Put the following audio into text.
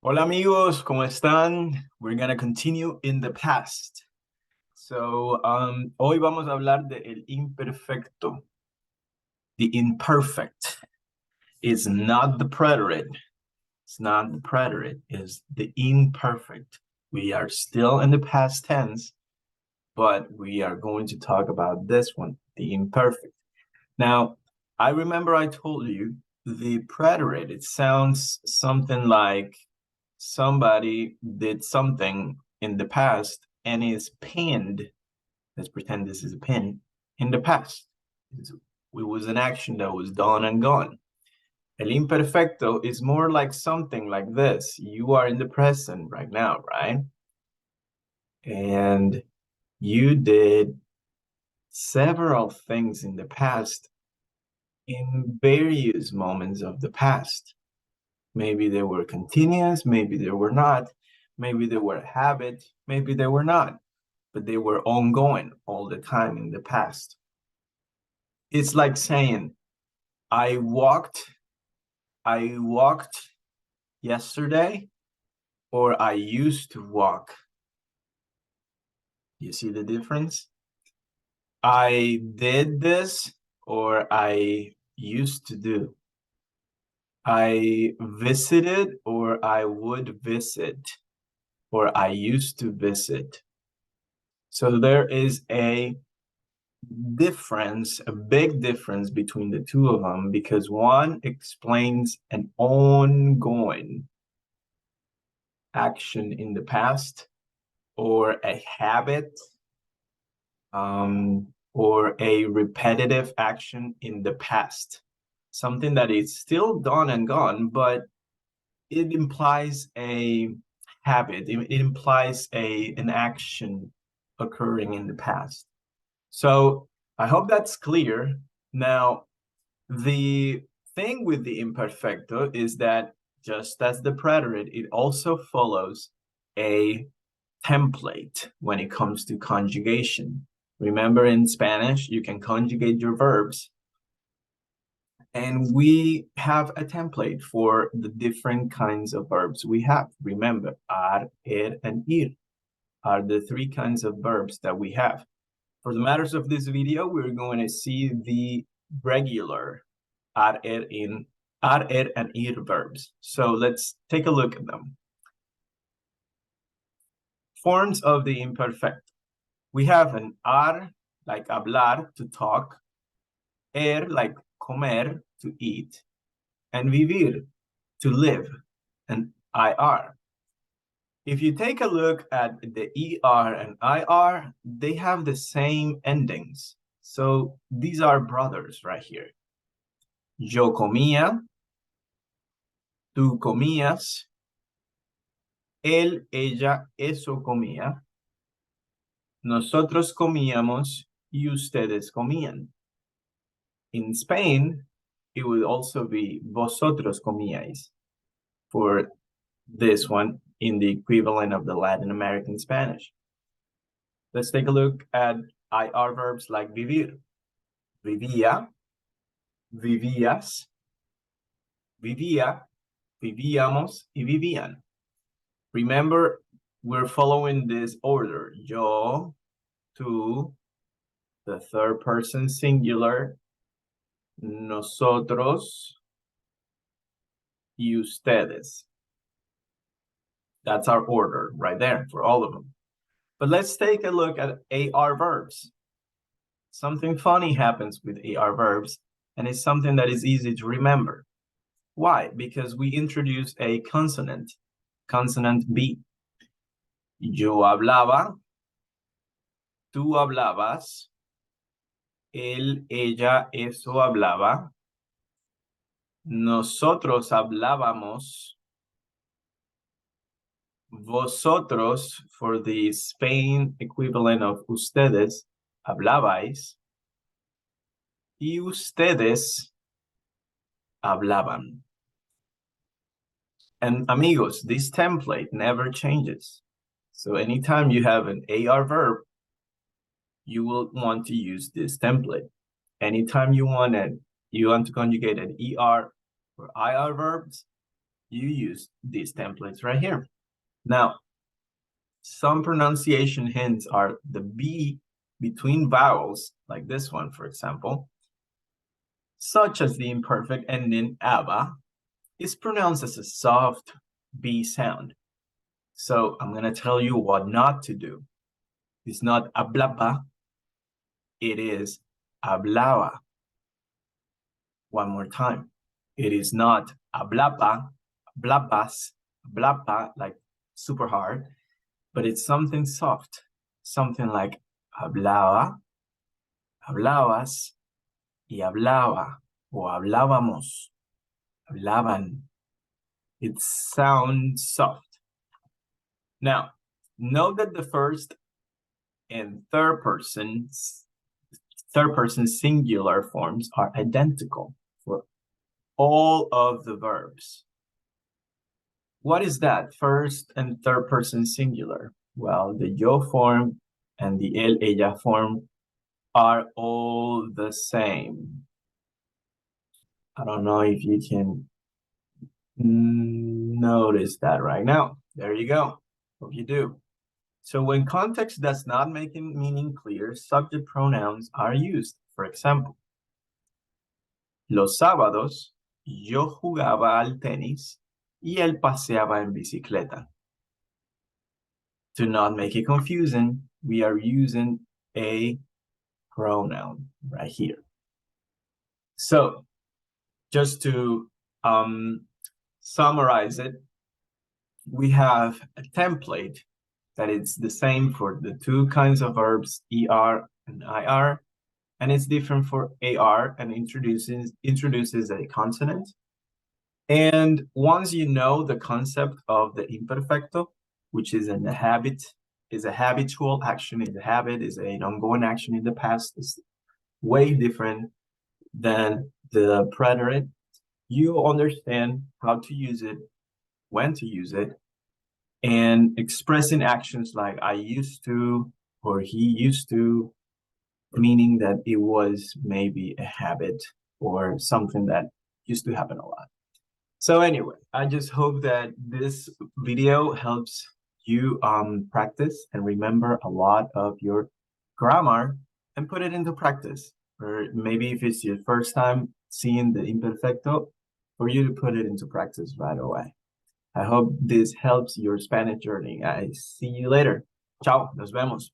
Hola amigos, ¿cómo están? We're gonna continue in the past. Hoy vamos a hablar de el imperfecto. The imperfect is not the preterite. It's not the preterite, it's the imperfect. We are still in the past tense, but we are going to talk about this one, the imperfect. Now, I remember I told you the preterite, it sounds something like somebody did something in the past and is pinned. Let's pretend this is a pin in the past. It was an action that was done and gone. El imperfecto is more like something like this. You are in the present right now, right? And you did several things in the past in various moments of the past. Maybe they were continuous, maybe they were not, maybe they were a habit, maybe they were not, but they were ongoing all the time in the past. It's like saying, I walked yesterday, or I used to walk. You see the difference? I did this, or I used to do. I visited, or I would visit, or I used to visit. So there is a difference, a big difference between the two of them, because one explains an ongoing action in the past, or a habit, or a repetitive action in the past. Something that is still done and gone, but it implies a habit. It implies an action occurring in the past. So I hope that's clear. Now, the thing with the imperfecto is that just as the preterite, it also follows a template when it comes to conjugation. Remember, in Spanish, you can conjugate your verbs, and we have a template for the different kinds of verbs we have. Remember, ar, and ir are the three kinds of verbs that we have. For the matters of this video, we're going to see the regular ar, and ir verbs. So let's take a look at them. Forms of the imperfect. We have an ar, like hablar, to talk, like comer, to eat, and vivir, to live, and ir. If you take a look at the ER and IR, they have the same endings. So these are brothers right here. Yo comía, tú comías, él, ella, eso comía, nosotros comíamos y ustedes comían. In Spain, it would also be vosotros comíais for this one in the equivalent of the Latin American Spanish. Let's take a look at IR verbs like vivir. Vivía, vivías, vivía, vivíamos, y vivían. Remember, we're following this order. Yo, tú, the third person singular, nosotros, y ustedes. That's our order right there for all of them. But let's take a look at AR verbs. Something funny happens with AR verbs, and it's something that is easy to remember. Why? Because we introduce a consonant B. Yo hablaba, tú hablabas, él, ella, eso hablaba, nosotros hablábamos, vosotros, for the Spain equivalent of ustedes, hablabais, y ustedes hablaban. And amigos, this template never changes. So anytime you have an AR verb, you will want to use this template. Anytime you want to conjugate an ER or IR verbs, you use these templates right here. Now, some pronunciation hints are the B between vowels, like this one, for example, such as the imperfect ending aba, is pronounced as a soft B sound. So I'm going to tell you what not to do. It's not hablaba, it is hablaba. One more time. It is not hablaba, hablabas, hablaba, like super hard, but it's something soft, something like hablaba, hablabas, y hablaba, o hablábamos, hablaban. It sounds soft. Now, note that the first and third person singular forms are identical for all of the verbs. What is that? First and third person singular? Well, the yo form and the él, ella form are all the same. I don't know if you can notice that right now. There you go. Hope you do. So when context does not make meaning clear, subject pronouns are used. For example, los sábados yo jugaba al tenis y él paseaba en bicicleta. To not make it confusing, we are using a pronoun right here. So just to summarize it, we have a template that it's the same for the two kinds of verbs, ER and IR, and it's different for AR and introduces a consonant. And once you know the concept of the imperfecto, which is a habitual action, is a habit, is an ongoing action in the past, is way different than the preterite, you understand how to use it, when to use it, and expressing actions like I used to or he used to, meaning that it was maybe a habit or something that used to happen a lot. So anyway, I just hope that this video helps you practice and remember a lot of your grammar and put it into practice. Or maybe if it's your first time seeing the imperfecto, for you to put it into practice right away. I hope this helps your Spanish journey. I see you later. Chao, nos vemos.